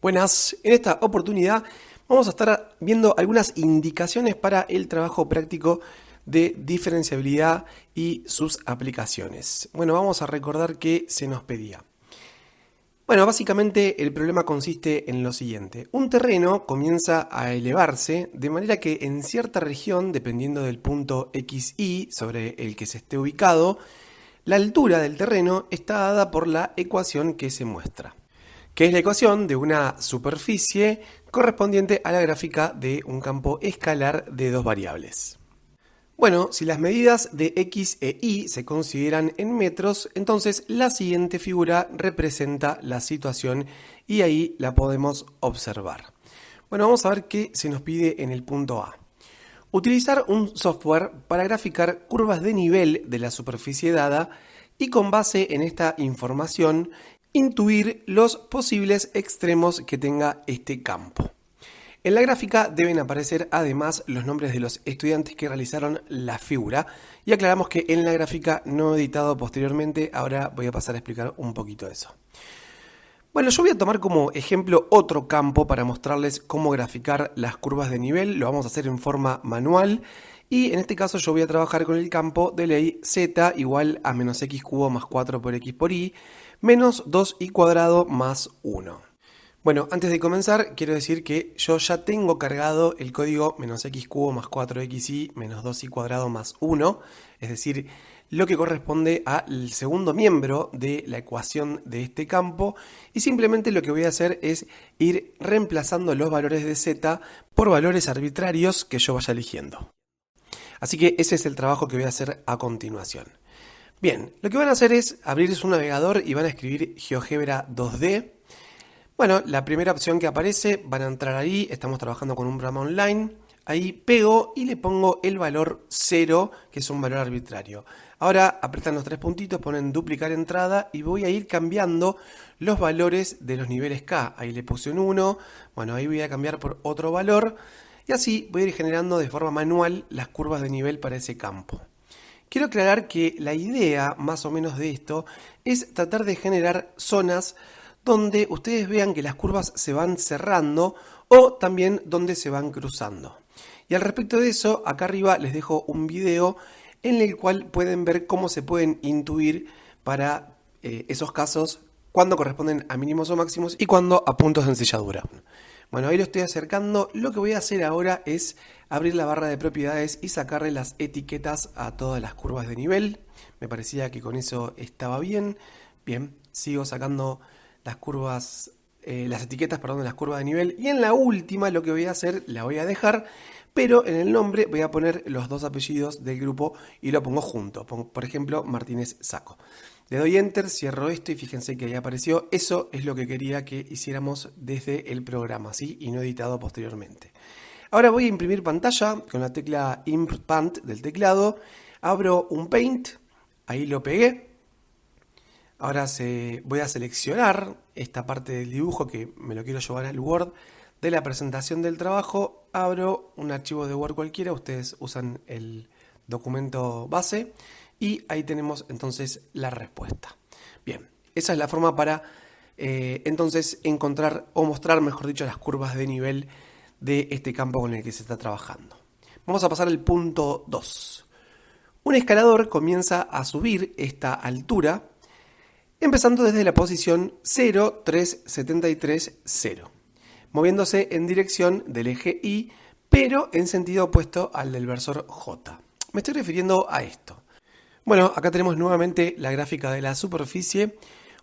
Buenas, en esta oportunidad vamos a estar viendo algunas indicaciones para el trabajo práctico de diferenciabilidad y sus aplicaciones. Bueno, vamos a recordar que se nos pedía. Bueno, básicamente el problema consiste en lo siguiente. Un terreno comienza a elevarse de manera que en cierta región, dependiendo del punto XY sobre el que se esté ubicado, la altura del terreno está dada por la ecuación que se muestra, que es la ecuación de una superficie correspondiente a la gráfica de un campo escalar de dos variables. Bueno, si las medidas de x e y se consideran en metros, entonces la siguiente figura representa la situación y ahí la podemos observar. Bueno, vamos a ver qué se nos pide en el punto A. Utilizar un software para graficar curvas de nivel de la superficie dada y con base en esta información intuir los posibles extremos que tenga este campo. En la gráfica deben aparecer además los nombres de los estudiantes que realizaron la figura y aclaramos que en la gráfica no editado posteriormente, ahora voy a pasar a explicar un poquito eso. Bueno, yo voy a tomar como ejemplo otro campo para mostrarles cómo graficar las curvas de nivel, lo vamos a hacer en forma manual y en este caso yo voy a trabajar con el campo de ley z igual a menos x cubo más 4 por x por y menos 2y cuadrado más 1. Bueno, antes de comenzar quiero decir que yo ya tengo cargado el código menos x cubo más 4xy menos 2y cuadrado más 1, es decir, lo que corresponde al segundo miembro de la ecuación de este campo y simplemente lo que voy a hacer es ir reemplazando los valores de z por valores arbitrarios que yo vaya eligiendo. Así que ese es el trabajo que voy a hacer a continuación. Bien, lo que van a hacer es abrir su navegador y van a escribir GeoGebra 2D. Bueno, la primera opción que aparece, van a entrar ahí, estamos trabajando con un programa online, ahí pego y le pongo el valor 0, que es un valor arbitrario. Ahora apretan los tres puntitos, ponen duplicar entrada y voy a ir cambiando los valores de los niveles K. Ahí le puse un 1, bueno, ahí voy a cambiar por otro valor y así voy a ir generando de forma manual las curvas de nivel para ese campo. Quiero aclarar que la idea más o menos de esto es tratar de generar zonas donde ustedes vean que las curvas se van cerrando o también donde se van cruzando. Y al respecto de eso, acá arriba les dejo un video en el cual pueden ver cómo se pueden intuir para esos casos cuando corresponden a mínimos o máximos y cuando a puntos de ensilladura. Bueno, ahí lo estoy acercando. Lo que voy a hacer ahora es abrir la barra de propiedades y sacarle las etiquetas a todas las curvas de nivel. Me parecía que con eso estaba bien. Bien, sigo sacando las curvas, las etiquetas, perdón, de las curvas de nivel. Y en la última lo que voy a hacer, la voy a dejar, pero en el nombre voy a poner los dos apellidos del grupo y lo pongo junto. Por ejemplo, Martínez Saco. Le doy Enter, cierro esto y fíjense que ahí apareció. Eso es lo que quería que hiciéramos desde el programa, ¿sí? Y no editado posteriormente. Ahora voy a imprimir pantalla con la tecla Impant del teclado. Abro un Paint, ahí lo pegué. Ahora voy a seleccionar esta parte del dibujo que me lo quiero llevar al Word de la presentación del trabajo. Abro un archivo de Word cualquiera, ustedes usan el documento base y ahí tenemos entonces la respuesta. Bien, esa es la forma para entonces encontrar o mostrar, mejor dicho, las curvas de nivel de este campo con el que se está trabajando. Vamos a pasar al punto 2. Un escalador comienza a subir esta altura empezando desde la posición 0, 3, 73, 0, moviéndose en dirección del eje Y, pero en sentido opuesto al del versor J. Me estoy refiriendo a esto. Bueno, acá tenemos nuevamente la gráfica de la superficie.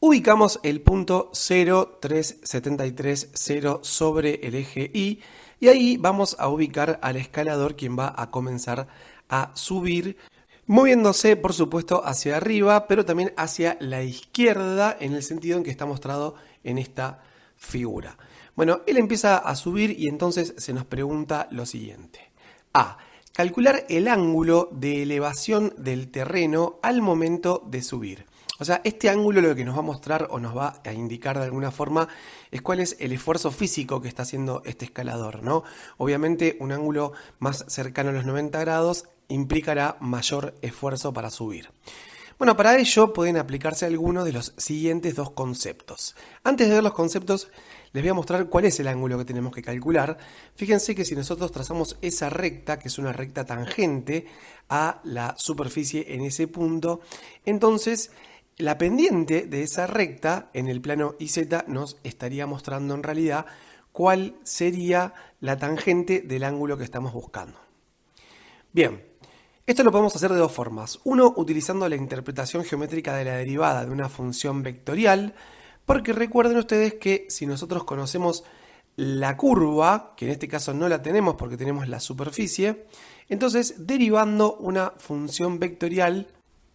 Ubicamos el punto 0, 3, 73, 0 sobre el eje Y y ahí vamos a ubicar al escalador, quien va a comenzar a subir, moviéndose, por supuesto, hacia arriba, pero también hacia la izquierda, en el sentido en que está mostrado en esta figura. Bueno, él empieza a subir y entonces se nos pregunta lo siguiente. A. Calcular el ángulo de elevación del terreno al momento de subir. O sea, este ángulo lo que nos va a mostrar o nos va a indicar de alguna forma es cuál es el esfuerzo físico que está haciendo este escalador, ¿no? Obviamente un ángulo más cercano a los 90 grados implicará mayor esfuerzo para subir. Bueno, para ello pueden aplicarse algunos de los siguientes dos conceptos. Antes de ver los conceptos, les voy a mostrar cuál es el ángulo que tenemos que calcular. Fíjense que si nosotros trazamos esa recta, que es una recta tangente a la superficie en ese punto, entonces la pendiente de esa recta en el plano IZ nos estaría mostrando en realidad cuál sería la tangente del ángulo que estamos buscando. Bien, esto lo podemos hacer de dos formas. Uno, utilizando la interpretación geométrica de la derivada de una función vectorial, porque recuerden ustedes que si nosotros conocemos la curva, que en este caso no la tenemos porque tenemos la superficie, entonces derivando una función vectorial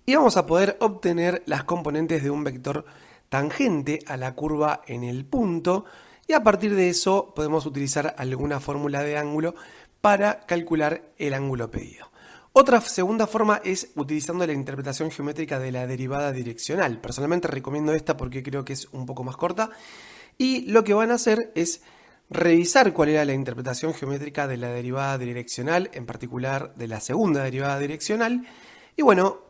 y vamos a poder obtener las componentes de un vector tangente a la curva en el punto, y a partir de eso podemos utilizar alguna fórmula de ángulo para calcular el ángulo pedido. Otra segunda forma es utilizando la interpretación geométrica de la derivada direccional. Personalmente recomiendo esta porque creo que es un poco más corta, y lo que van a hacer es revisar cuál era la interpretación geométrica de la derivada direccional, en particular de la segunda derivada direccional, y bueno,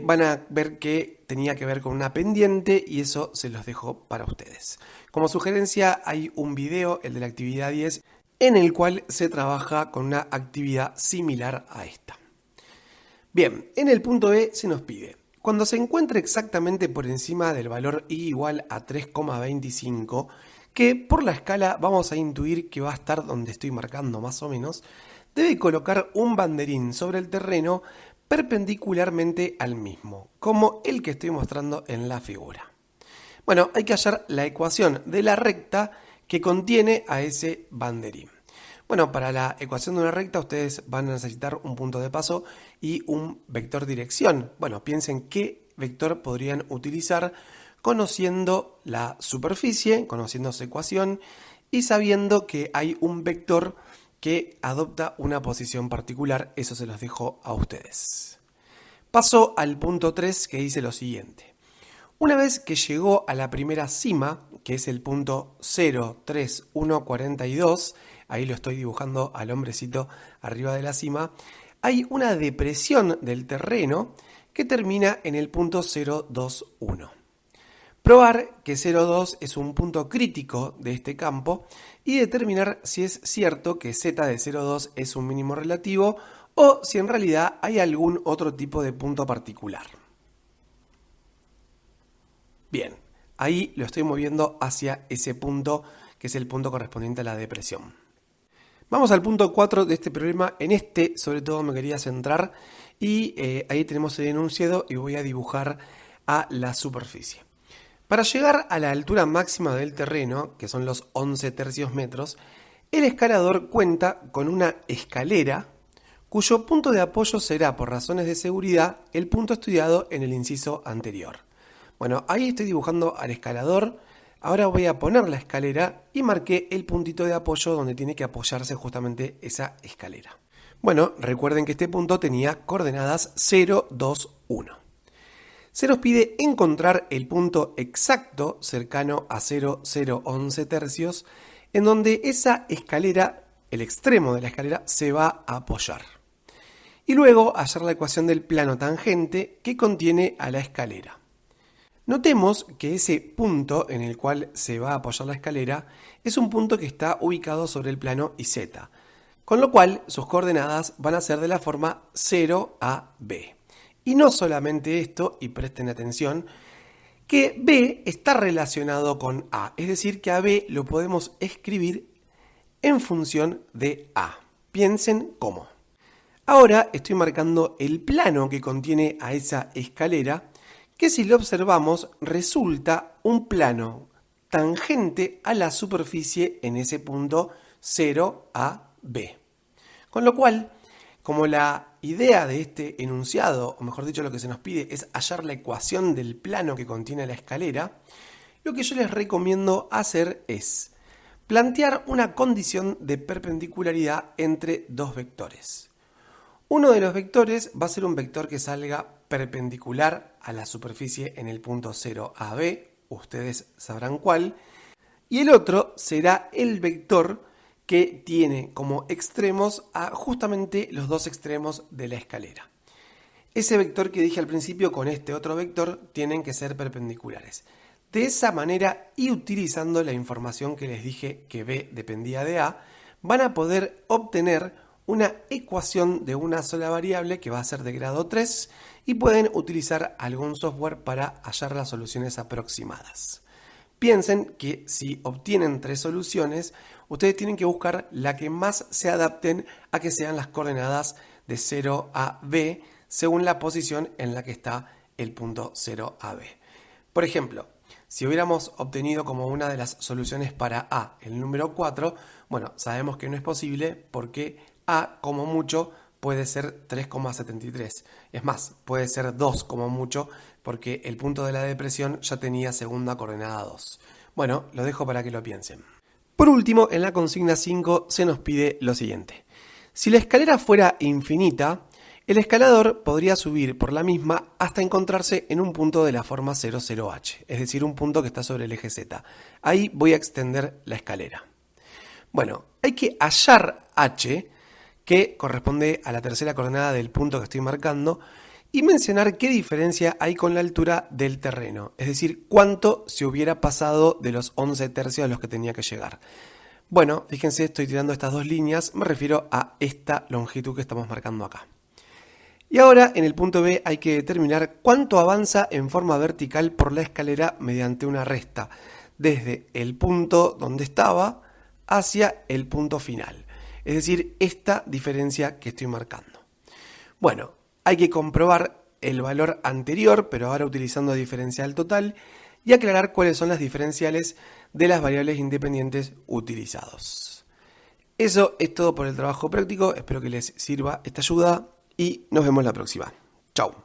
van a ver que tenía que ver con una pendiente y eso se los dejo para ustedes. Como sugerencia hay un video, el de la actividad 10, en el cual se trabaja con una actividad similar a esta. Bien, en el punto B se nos pide, cuando se encuentre exactamente por encima del valor y igual a 3,25, que por la escala vamos a intuir que va a estar donde estoy marcando más o menos, debe colocar un banderín sobre el terreno perpendicularmente al mismo, como el que estoy mostrando en la figura. Bueno, hay que hallar la ecuación de la recta que contiene a ese banderín. Bueno, para la ecuación de una recta ustedes van a necesitar un punto de paso y un vector dirección. Bueno, piensen qué vector podrían utilizar conociendo la superficie, conociendo su ecuación y sabiendo que hay un vector que adopta una posición particular. Eso se los dejo a ustedes. Paso al punto 3, que dice lo siguiente. Una vez que llegó a la primera cima, que es el punto 0, 3, 1, 42, ahí lo estoy dibujando al hombrecito arriba de la cima, hay una depresión del terreno que termina en el punto 0, 2, 1. Probar que 0, 2 es un punto crítico de este campo y determinar si es cierto que z de 0, 2 es un mínimo relativo o si en realidad hay algún otro tipo de punto particular. Bien, ahí lo estoy moviendo hacia ese punto que es el punto correspondiente a la depresión. Vamos al punto 4 de este problema. En este sobre todo me quería centrar y ahí tenemos el enunciado y voy a dibujar a la superficie. Para llegar a la altura máxima del terreno, que son los 11 tercios metros, el escalador cuenta con una escalera cuyo punto de apoyo será, por razones de seguridad, el punto estudiado en el inciso anterior. Bueno, ahí estoy dibujando al escalador. Ahora voy a poner la escalera y marqué el puntito de apoyo donde tiene que apoyarse justamente esa escalera. Bueno, recuerden que este punto tenía coordenadas 0, 2, 1. Se nos pide encontrar el punto exacto cercano a 0, 0, 11 tercios, en donde esa escalera, el extremo de la escalera, se va a apoyar. Y luego hallar la ecuación del plano tangente que contiene a la escalera. Notemos que ese punto en el cual se va a apoyar la escalera es un punto que está ubicado sobre el plano IZ, con lo cual sus coordenadas van a ser de la forma 0 a B. Y no solamente esto, y presten atención, que B está relacionado con A, es decir, que a B lo podemos escribir en función de A. Piensen cómo. Ahora estoy marcando el plano que contiene a esa escalera, que si lo observamos resulta un plano tangente a la superficie en ese punto 0 a B. Con lo cual, como la idea de este enunciado, o mejor dicho lo que se nos pide, es hallar la ecuación del plano que contiene la escalera, lo que yo les recomiendo hacer es plantear una condición de perpendicularidad entre dos vectores. Uno de los vectores va a ser un vector que salga perpendicular a la superficie en el punto 0 a B, ustedes sabrán cuál, y el otro será el vector que tiene como extremos a justamente los dos extremos de la escalera. Ese vector que dije al principio con este otro vector tienen que ser perpendiculares. De esa manera, y utilizando la información que les dije que B dependía de A, van a poder obtener una ecuación de una sola variable que va a ser de grado 3 y pueden utilizar algún software para hallar las soluciones aproximadas. Piensen que si obtienen 3 soluciones, ustedes tienen que buscar la que más se adapten a que sean las coordenadas de 0 a B según la posición en la que está el punto 0 a B. Por ejemplo, si hubiéramos obtenido como una de las soluciones para A el número 4, bueno, sabemos que no es posible porque A como mucho puede ser 3,73. Es más, puede ser 2 como mucho porque el punto de la depresión ya tenía segunda coordenada 2. Bueno, lo dejo para que lo piensen. Por último, en la consigna 5 se nos pide lo siguiente. Si la escalera fuera infinita, el escalador podría subir por la misma hasta encontrarse en un punto de la forma 00H, es decir, un punto que está sobre el eje Z. Ahí voy a extender la escalera. Bueno, hay que hallar H, que corresponde a la tercera coordenada del punto que estoy marcando, y mencionar qué diferencia hay con la altura del terreno, es decir, cuánto se hubiera pasado de los 11 tercios a los que tenía que llegar. Bueno, fíjense, estoy tirando estas dos líneas, me refiero a esta longitud que estamos marcando acá. Y ahora en el punto B hay que determinar cuánto avanza en forma vertical por la escalera mediante una resta, desde el punto donde estaba hacia el punto final. Es decir, esta diferencia que estoy marcando. Bueno, hay que comprobar el valor anterior, pero ahora utilizando diferencial total, y aclarar cuáles son las diferenciales de las variables independientes utilizados. Eso es todo por el trabajo práctico, espero que les sirva esta ayuda y nos vemos la próxima. Chau.